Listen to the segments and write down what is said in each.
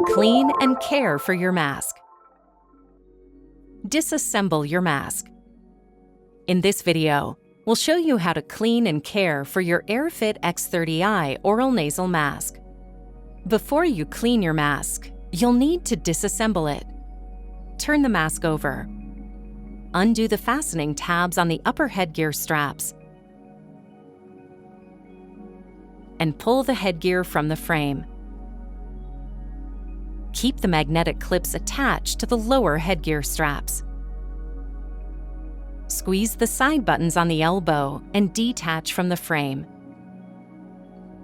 Clean and care for your mask. Disassemble your mask. In this video, we'll show you how to clean and care for your AirFit X30i oral nasal mask. Before you clean your mask, you'll need to disassemble it. Turn the mask over. Undo the fastening tabs on the upper headgear straps and pull the headgear from the frame. Keep the magnetic clips attached to the lower headgear straps. Squeeze the side buttons on the elbow and detach from the frame.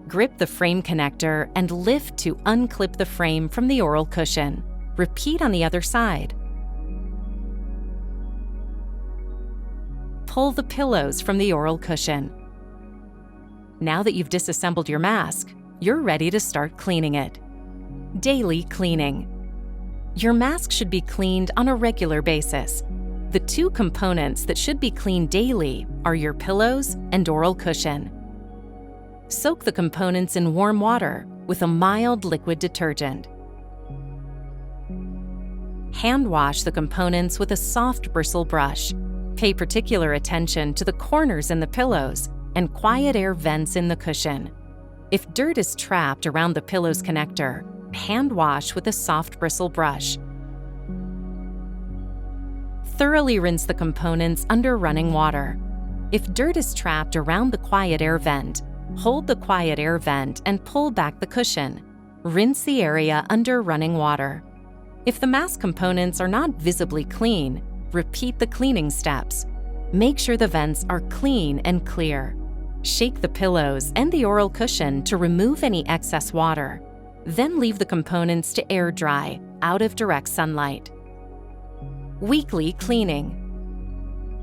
Grip the frame connector and lift to unclip the frame from the oral cushion. Repeat on the other side. Pull the pillows from the oral cushion. Now that you've disassembled your mask, you're ready to start cleaning it. Daily cleaning. Your mask should be cleaned on a regular basis. The two components that should be cleaned daily are your pillows and oral cushion. Soak the components in warm water with a mild liquid detergent. Hand wash the components with a soft bristle brush. Pay particular attention to the corners in the pillows and quiet air vents in the cushion. If dirt is trapped around the pillow's connector, hand wash with a soft bristle brush. Thoroughly rinse the components under running water. If dirt is trapped around the quiet air vent, hold the quiet air vent and pull back the cushion. Rinse the area under running water. If the mask components are not visibly clean, repeat the cleaning steps. Make sure the vents are clean and clear. Shake the pillows and the oral cushion to remove any excess water. Then leave the components to air dry, out of direct sunlight. Weekly cleaning.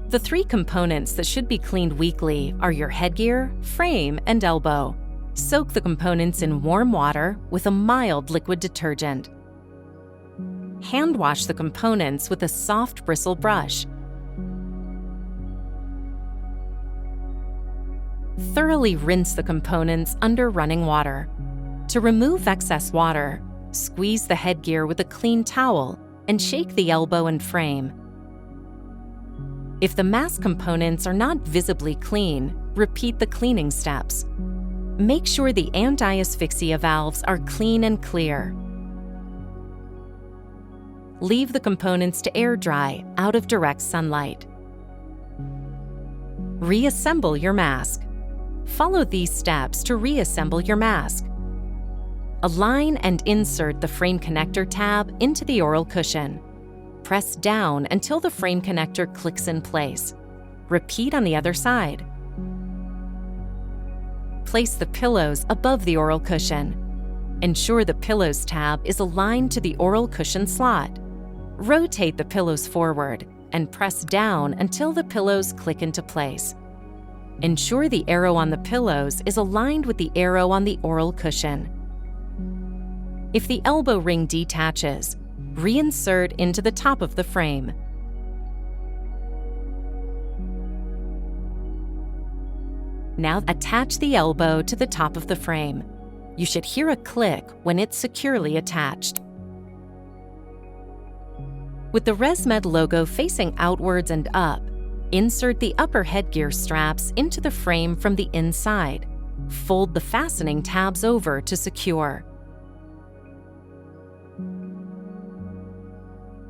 The three components that should be cleaned weekly are your headgear, frame, and elbow. Soak the components in warm water with a mild liquid detergent. Hand wash the components with a soft bristle brush. Thoroughly rinse the components under running water. To remove excess water, squeeze the headgear with a clean towel and shake the elbow and frame. If the mask components are not visibly clean, repeat the cleaning steps. Make sure the anti-asphyxia valves are clean and clear. Leave the components to air dry, out of direct sunlight. Reassemble your mask. Follow these steps to reassemble your mask. Align and insert the frame connector tab into the oral cushion. Press down until the frame connector clicks in place. Repeat on the other side. Place the pillows above the oral cushion. Ensure the pillows tab is aligned to the oral cushion slot. Rotate the pillows forward and press down until the pillows click into place. Ensure the arrow on the pillows is aligned with the arrow on the oral cushion. If the elbow ring detaches, reinsert into the top of the frame. Now attach the elbow to the top of the frame. You should hear a click when it's securely attached. With the Resmed logo facing outwards and up, insert the upper headgear straps into the frame from the inside. Fold the fastening tabs over to secure.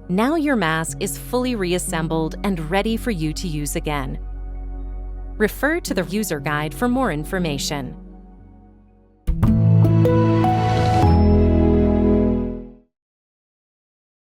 Now your mask is fully reassembled and ready for you to use again. Refer to the user guide for more information.